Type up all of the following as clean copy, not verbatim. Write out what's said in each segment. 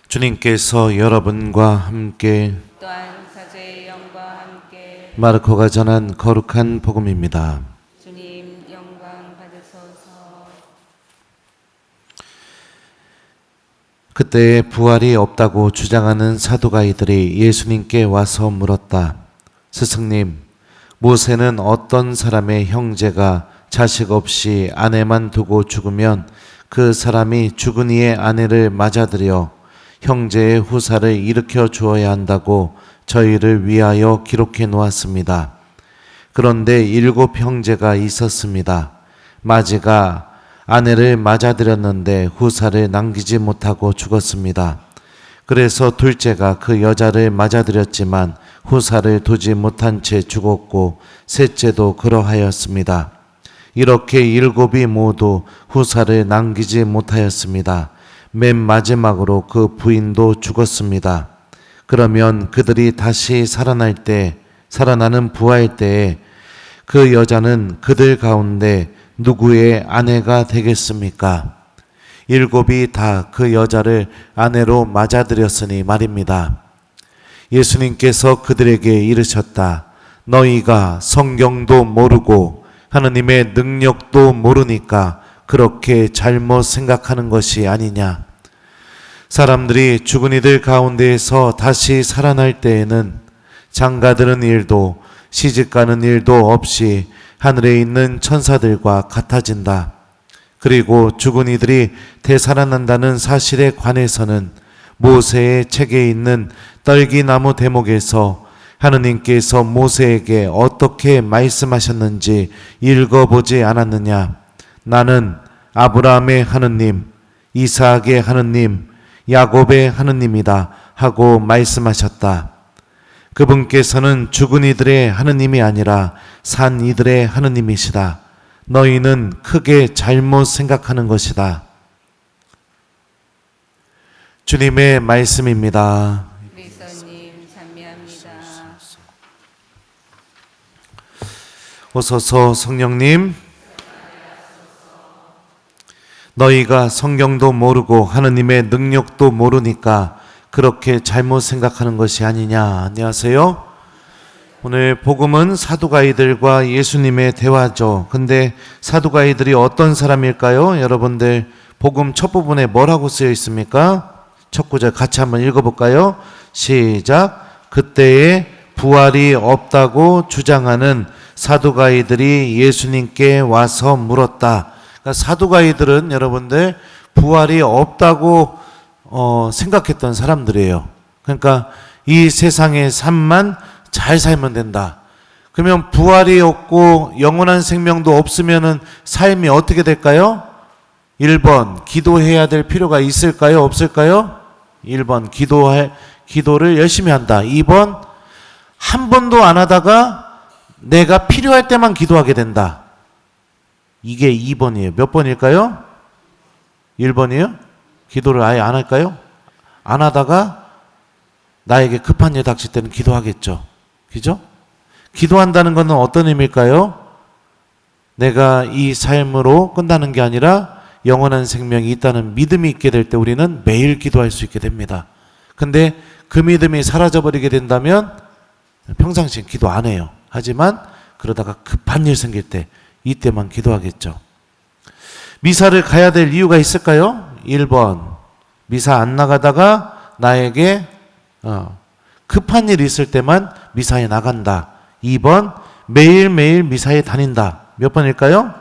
주님께서 여러분과 함께 또한 사제의 영과 함께 마르코가 전한 거룩한 복음입니다. 주님 영광 받으소서. 그때 부활이 없다고 주장하는 사두가이들이 예수님께 와서 물었다. 스승님, 모세는 어떤 사람의 형제가 자식 없이 아내만 두고 죽으면 그 사람이 죽은 이의 아내를 맞아들여 형제의 후사를 일으켜 주어야 한다고 저희를 위하여 기록해 놓았습니다. 그런데 7 형제가 있었습니다. 마지가 아내를 맞아들였는데 후사를 남기지 못하고 죽었습니다. 그래서 둘째가 그 여자를 맞아들였지만 후사를 두지 못한 채 죽었고 셋째도 그러하였습니다. 이렇게 7이 모두 후사를 남기지 못하였습니다. 맨 마지막으로 그 부인도 죽었습니다. 그러면 그들이 다시 살아나는 부활 때에 그 여자는 그들 가운데 누구의 아내가 되겠습니까? 7이 다 그 여자를 아내로 맞아들였으니 말입니다. 예수님께서 그들에게 이르셨다. 너희가 성경도 모르고 하느님의 능력도 모르니까 그렇게 잘못 생각하는 것이 아니냐. 사람들이 죽은 이들 가운데에서 다시 살아날 때에는 장가드는 일도 시집가는 일도 없이 하늘에 있는 천사들과 같아진다. 그리고 죽은 이들이 되살아난다는 사실에 관해서는 모세의 책에 있는 떨기나무 대목에서 하느님께서 모세에게 어떻게 말씀하셨는지 읽어보지 않았느냐. 나는 아브라함의 하느님, 이삭의 하느님, 야곱의 하느님이다 하고 말씀하셨다. 그분께서는 죽은 이들의 하느님이 아니라 산 이들의 하느님이시다. 너희는 크게 잘못 생각하는 것이다. 주님의 말씀입니다. 그리스도님 찬미합니다. 오소서 성령님, 너희가 성경도 모르고 하느님의 능력도 모르니까 그렇게 잘못 생각하는 것이 아니냐. 안녕하세요. 오늘 복음은 사두가이들과 예수님의 대화죠. 근데 사두가이들이 어떤 사람일까요? 여러분들 복음 첫 부분에 뭐라고 쓰여 있습니까? 첫 구절 같이 한번 읽어볼까요? 시작. 그때에 부활이 없다고 주장하는 사두가이들이 예수님께 와서 물었다. 그러니까 사두가이들은 여러분들 부활이 없다고 생각했던 사람들이에요. 그러니까 이 세상의 삶만 잘 살면 된다. 그러면 부활이 없고 영원한 생명도 없으면은 삶이 어떻게 될까요? 1번 기도해야 될 필요가 있을까요? 없을까요? 1번 기도를 열심히 한다. 2번 한 번도 안 하다가 내가 필요할 때만 기도하게 된다. 이게 2번이에요. 몇 번일까요? 1번이에요? 기도를 아예 안 할까요? 안 하다가 나에게 급한 일 닥칠 때는 기도하겠죠. 그죠? 기도한다는 것은 어떤 의미일까요? 내가 이 삶으로 끝나는 게 아니라 영원한 생명이 있다는 믿음이 있게 될 때 우리는 매일 기도할 수 있게 됩니다. 근데 그 믿음이 사라져버리게 된다면 평상시에 기도 안 해요. 하지만 그러다가 급한 일 생길 때 이때만 기도하겠죠. 미사를 가야 될 이유가 있을까요? 1번 미사 안 나가다가 나에게 급한 일 있을 때만 미사에 나간다. 2번 매일매일 미사에 다닌다. 몇 번일까요?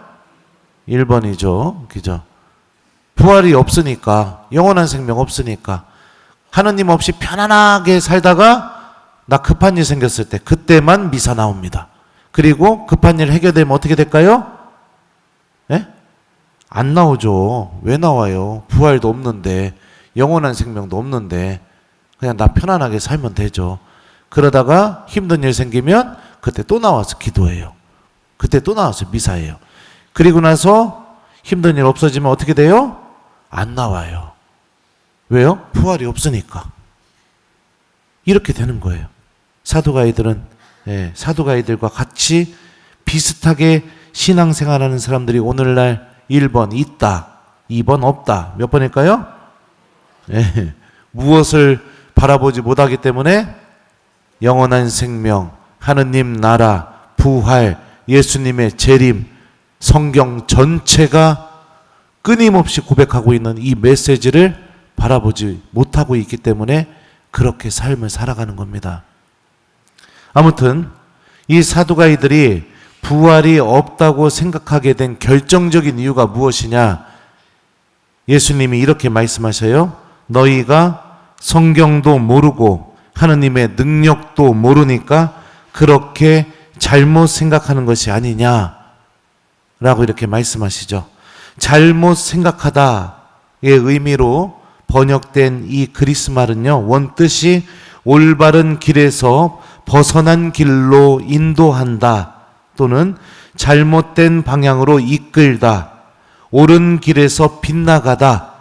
1번이죠. 그죠? 부활이 없으니까, 영원한 생명 없으니까 하느님 없이 편안하게 살다가 나 급한 일 생겼을 때 그때만 미사 나옵니다. 그리고 급한 일 해결되면 어떻게 될까요? 예? 안 나오죠. 왜 나와요? 부활도 없는데, 영원한 생명도 없는데 그냥 나 편안하게 살면 되죠. 그러다가 힘든 일 생기면 그때 또 나와서 기도해요. 그때 또 나와서 미사해요. 그리고 나서 힘든 일 없어지면 어떻게 돼요? 안 나와요. 왜요? 부활이 없으니까. 이렇게 되는 거예요. 사두가이들과 같이 비슷하게 신앙생활하는 사람들이 오늘날 1번 있다, 2번 없다. 몇 번일까요? 무엇을 바라보지 못하기 때문에 영원한 생명, 하느님 나라, 부활, 예수님의 재림, 성경 전체가 끊임없이 고백하고 있는 이 메시지를 바라보지 못하고 있기 때문에 그렇게 삶을 살아가는 겁니다. 아무튼 이 사두가이들이 부활이 없다고 생각하게 된 결정적인 이유가 무엇이냐? 예수님이 이렇게 말씀하셔요. 너희가 성경도 모르고 하느님의 능력도 모르니까 그렇게 잘못 생각하는 것이 아니냐 라고 이렇게 말씀하시죠. 잘못 생각하다의 의미로 번역된 이 그리스 말은요, 원뜻이 올바른 길에서 벗어난 길로 인도한다 또는 잘못된 방향으로 이끌다, 옳은 길에서 빗나가다,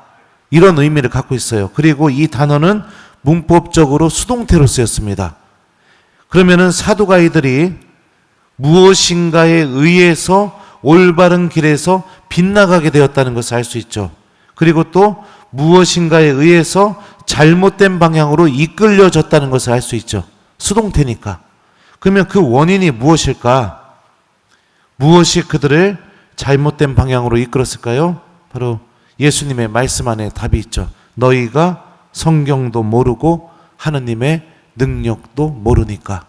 이런 의미를 갖고 있어요. 그리고 이 단어는 문법적으로 수동태로 쓰였습니다. 그러면은 사두가이들이 무엇인가에 의해서 올바른 길에서 빗나가게 되었다는 것을 알 수 있죠. 그리고 또 무엇인가에 의해서 잘못된 방향으로 이끌려졌다는 것을 알 수 있죠. 수동태니까. 그러면 그 원인이 무엇일까? 무엇이 그들을 잘못된 방향으로 이끌었을까요? 바로 예수님의 말씀 안에 답이 있죠. 너희가 성경도 모르고 하느님의 능력도 모르니까.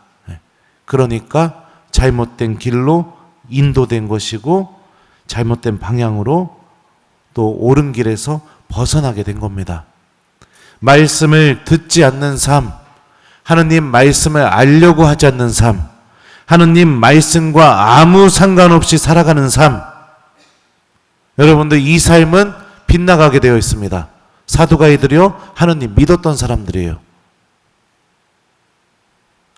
그러니까 잘못된 길로 인도된 것이고 잘못된 방향으로 또 옳은 길에서 벗어나게 된 겁니다. 말씀을 듣지 않는 삶, 하느님 말씀을 알려고 하지 않는 삶, 하느님 말씀과 아무 상관없이 살아가는 삶, 여러분들 이 삶은 빗나가게 되어 있습니다. 사두가이들이요, 하느님 믿었던 사람들이에요.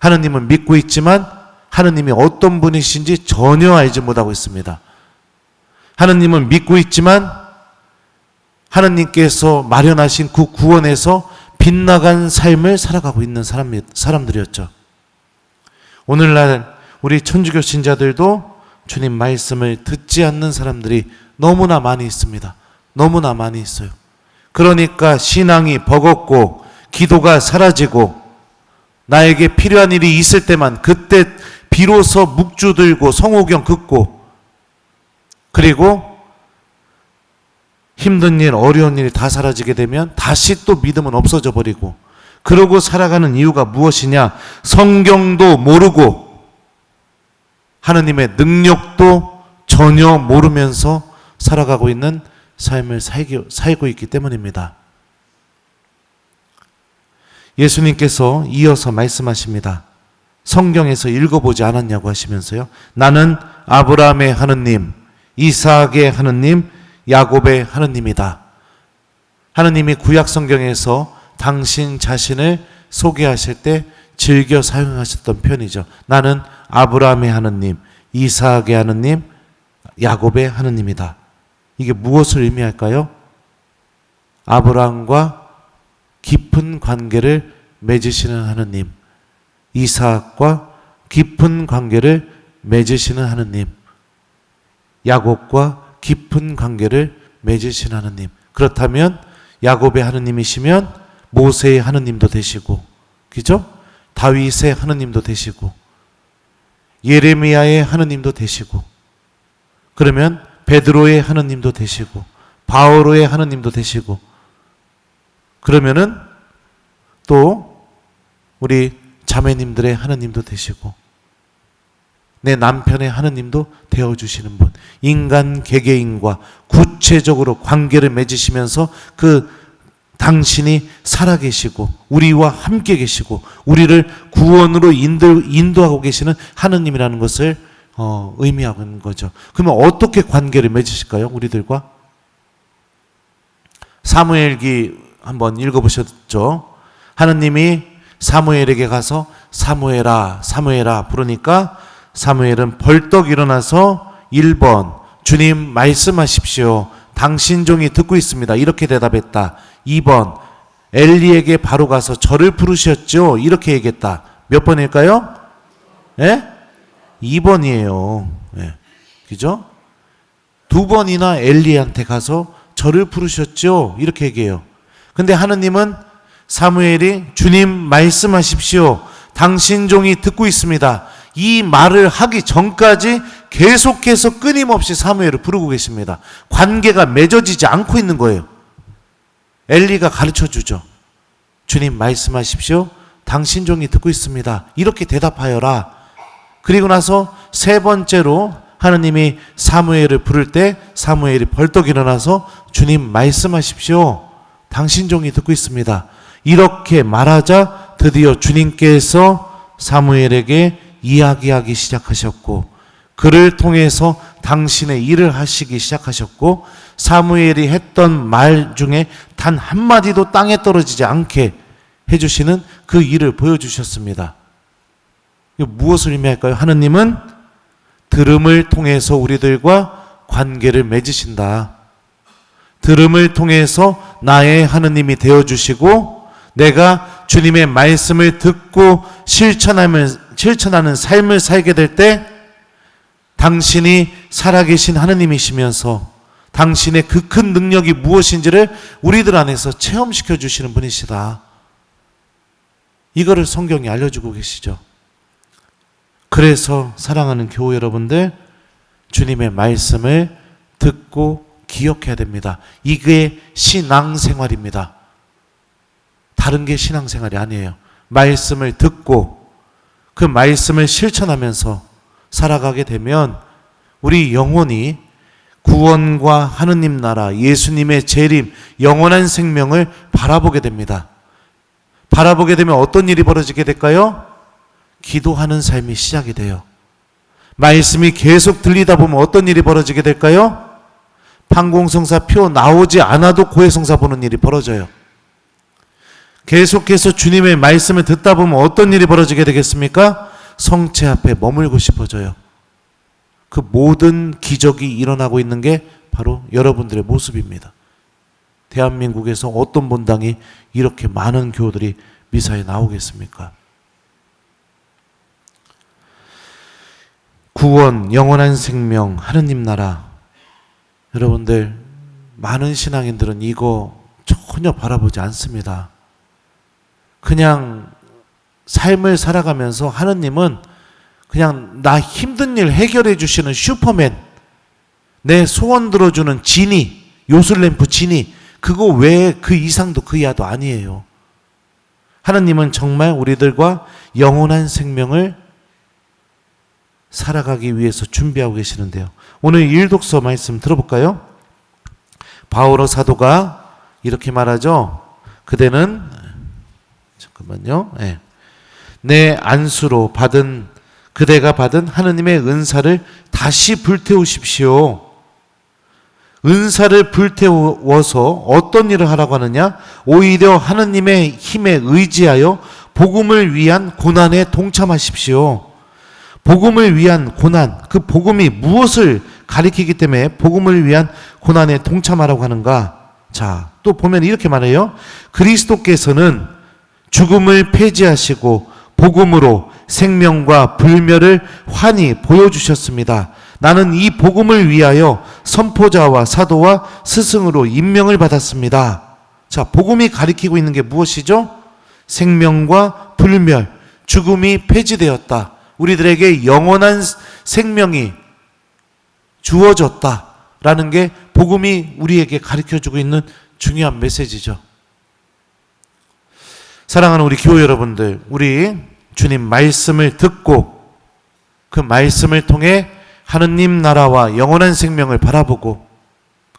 하느님은 믿고 있지만 하느님이 어떤 분이신지 전혀 알지 못하고 있습니다. 하느님은 믿고 있지만 하느님께서 마련하신 그 구원에서 빗나간 삶을 살아가고 있는 사람들이었죠. 오늘날 우리 천주교 신자들도 주님 말씀을 듣지 않는 사람들이 너무나 많이 있습니다. 너무나 많이 있어요. 그러니까 신앙이 버겁고 기도가 사라지고 나에게 필요한 일이 있을 때만 그때 비로소 묵주 들고 성호경 긋고 그리고 힘든 일, 어려운 일이 다 사라지게 되면 다시 또 믿음은 없어져 버리고 그러고 살아가는 이유가 무엇이냐? 성경도 모르고 하느님의 능력도 전혀 모르면서 살아가고 있는 삶을 살고 있기 때문입니다. 예수님께서 이어서 말씀하십니다. 성경에서 읽어보지 않았냐고 하시면서요. 나는 아브라함의 하느님, 이삭의 하느님, 야곱의 하느님이다. 하느님이 구약 성경에서 당신 자신을 소개하실 때 즐겨 사용하셨던 표현이죠. 나는 아브라함의 하느님, 이삭의 하느님, 야곱의 하느님이다. 이게 무엇을 의미할까요? 아브라함과 깊은 관계를 맺으시는 하느님, 이삭과 깊은 관계를 맺으시는 하느님, 야곱과 깊은 관계를 맺으신 하느님. 그렇다면 야곱의 하느님이시면 모세의 하느님도 되시고, 그죠? 다윗의 하느님도 되시고, 예레미야의 하느님도 되시고, 그러면 베드로의 하느님도 되시고, 바오로의 하느님도 되시고, 그러면은 또 우리 자매님들의 하느님도 되시고, 내 남편의 하느님도 되어주시는 분, 인간 개개인과 구체적으로 관계를 맺으시면서 그 당신이 살아계시고 우리와 함께 계시고 우리를 구원으로 인도하고 계시는 하느님이라는 것을 의미하고 있는 거죠. 그러면 어떻게 관계를 맺으실까요? 우리들과? 사무엘기 한번 읽어보셨죠? 하느님이 사무엘에게 가서 사무엘아 사무엘아 부르니까 사무엘은 벌떡 일어나서 1번 주님 말씀하십시오. 당신 종이 듣고 있습니다. 이렇게 대답했다. 2번 엘리에게 바로 가서 저를 부르셨죠. 이렇게 얘기했다. 몇 번일까요? 예? 2번이에요. 예. 그죠? 2번이나 엘리한테 가서 저를 부르셨죠. 이렇게 얘기해요. 근데 하느님은 사무엘이 주님 말씀하십시오. 당신 종이 듣고 있습니다. 이 말을 하기 전까지 계속해서 끊임없이 사무엘을 부르고 계십니다. 관계가 맺어지지 않고 있는 거예요. 엘리가 가르쳐주죠. 주님 말씀하십시오. 당신 종이 듣고 있습니다. 이렇게 대답하여라. 그리고 나서 세 번째로 하느님이 사무엘을 부를 때 사무엘이 벌떡 일어나서 주님 말씀하십시오. 당신 종이 듣고 있습니다. 이렇게 말하자 드디어 주님께서 사무엘에게 이야기하기 시작하셨고 그를 통해서 당신의 일을 하시기 시작하셨고 사무엘이 했던 말 중에 단 한마디도 땅에 떨어지지 않게 해주시는 그 일을 보여주셨습니다. 이거 무엇을 의미할까요? 하느님은 들음을 통해서 우리들과 관계를 맺으신다. 들음을 통해서 나의 하느님이 되어주시고 내가 주님의 말씀을 듣고 실천하는 삶을 살게 될 때 당신이 살아계신 하느님이시면서 당신의 그 큰 능력이 무엇인지를 우리들 안에서 체험시켜 주시는 분이시다. 이거를 성경이 알려주고 계시죠. 그래서 사랑하는 교우 여러분들, 주님의 말씀을 듣고 기억해야 됩니다. 이게 신앙생활입니다. 다른 게 신앙생활이 아니에요. 말씀을 듣고 그 말씀을 실천하면서 살아가게 되면 우리 영혼이 구원과 하느님 나라, 예수님의 재림, 영원한 생명을 바라보게 됩니다. 바라보게 되면 어떤 일이 벌어지게 될까요? 기도하는 삶이 시작이 돼요. 말씀이 계속 들리다 보면 어떤 일이 벌어지게 될까요? 판공성사 표 나오지 않아도 고해성사 보는 일이 벌어져요. 계속해서 주님의 말씀을 듣다 보면 어떤 일이 벌어지게 되겠습니까? 성체 앞에 머물고 싶어져요. 그 모든 기적이 일어나고 있는 게 바로 여러분들의 모습입니다. 대한민국에서 어떤 본당이 이렇게 많은 교우들이 미사에 나오겠습니까? 구원, 영원한 생명, 하느님 나라. 여러분들, 많은 신앙인들은 이거 전혀 바라보지 않습니다. 그냥 삶을 살아가면서 하느님은 그냥 나 힘든 일 해결해 주시는 슈퍼맨, 내 소원 들어주는 지니, 요술램프 지니, 그거 외에 그 이상도 그 이하도 아니에요. 하느님은 정말 우리들과 영원한 생명을 살아가기 위해서 준비하고 계시는데요. 오늘 일독서 말씀 들어볼까요? 바오로 사도가 이렇게 말하죠. 그대는 잠깐만요. 네. 내 안수로 그대가 받은 하느님의 은사를 다시 불태우십시오. 은사를 불태워서 어떤 일을 하라고 하느냐? 오히려 하느님의 힘에 의지하여 복음을 위한 고난에 동참하십시오. 복음을 위한 고난, 그 복음이 무엇을 가리키기 때문에 복음을 위한 고난에 동참하라고 하는가? 자, 또 보면 이렇게 말해요. 그리스도께서는 죽음을 폐지하시고 복음으로 생명과 불멸을 환히 보여주셨습니다. 나는 이 복음을 위하여 선포자와 사도와 스승으로 임명을 받았습니다. 자, 복음이 가리키고 있는 게 무엇이죠? 생명과 불멸, 죽음이 폐지되었다. 우리들에게 영원한 생명이 주어졌다라는 게 복음이 우리에게 가르쳐주고 있는 중요한 메시지죠. 사랑하는 우리 교회 여러분들, 우리 주님 말씀을 듣고 그 말씀을 통해 하느님 나라와 영원한 생명을 바라보고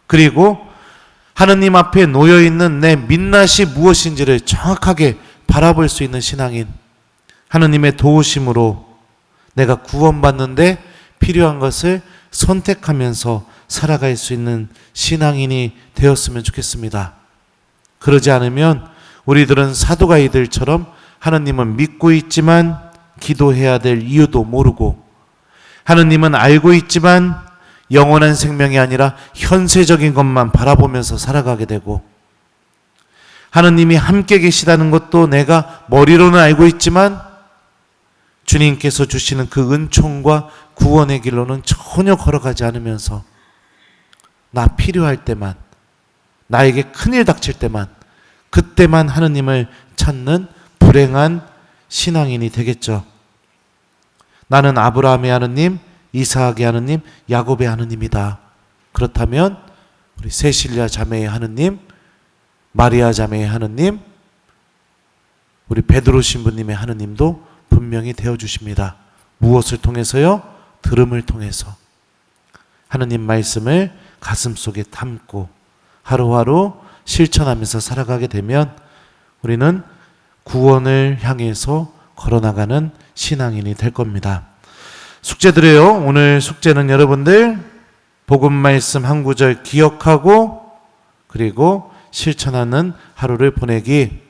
그리고 하느님 앞에 놓여있는 내 민낯이 무엇인지를 정확하게 바라볼 수 있는 신앙인, 하느님의 도우심으로 내가 구원받는데 필요한 것을 선택하면서 살아갈 수 있는 신앙인이 되었으면 좋겠습니다. 그러지 않으면 우리들은 사도가이들처럼 하느님은 믿고 있지만 기도해야 될 이유도 모르고, 하느님은 알고 있지만 영원한 생명이 아니라 현세적인 것만 바라보면서 살아가게 되고, 하느님이 함께 계시다는 것도 내가 머리로는 알고 있지만 주님께서 주시는 그 은총과 구원의 길로는 전혀 걸어가지 않으면서 나 필요할 때만, 나에게 큰일 닥칠 때만 그때만 하느님을 찾는 불행한 신앙인이 되겠죠. 나는 아브라함의 하느님, 이삭의 하느님, 야곱의 하느님이다. 그렇다면 우리 세실랴 자매의 하느님, 마리아 자매의 하느님, 우리 베드로 신부님의 하느님도 분명히 되어주십니다. 무엇을 통해서요? 들음을 통해서. 하느님 말씀을 가슴속에 담고 하루하루 실천하면서 살아가게 되면 우리는 구원을 향해서 걸어나가는 신앙인이 될 겁니다. 숙제 드려요. 오늘 숙제는 여러분들 복음 말씀 한 구절 기억하고 그리고 실천하는 하루를 보내기,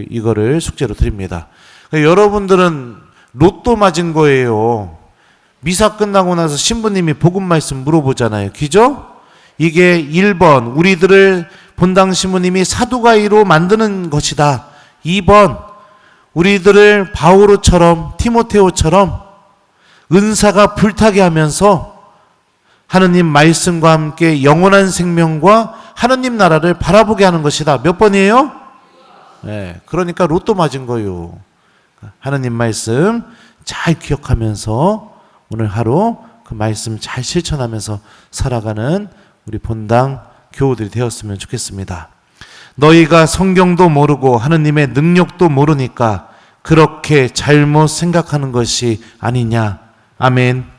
이거를 숙제로 드립니다. 그러니까 여러분들은 로또 맞은 거예요. 미사 끝나고 나서 신부님이 복음 말씀 물어보잖아요. 그죠? 이게 1번 우리들을 본당 신부님이 사두가이로 만드는 것이다. 2번 우리들을 바오로처럼 디모데오처럼 은사가 불타게 하면서 하느님 말씀과 함께 영원한 생명과 하느님 나라를 바라보게 하는 것이다. 몇 번이에요? 네, 그러니까 로또 맞은 거예요. 하느님 말씀 잘 기억하면서 오늘 하루 그 말씀 잘 실천하면서 살아가는 우리 본당 교우들이 되었으면 좋겠습니다. 너희가 성경도 모르고 하느님의 능력도 모르니까 그렇게 잘못 생각하는 것이 아니냐. 아멘.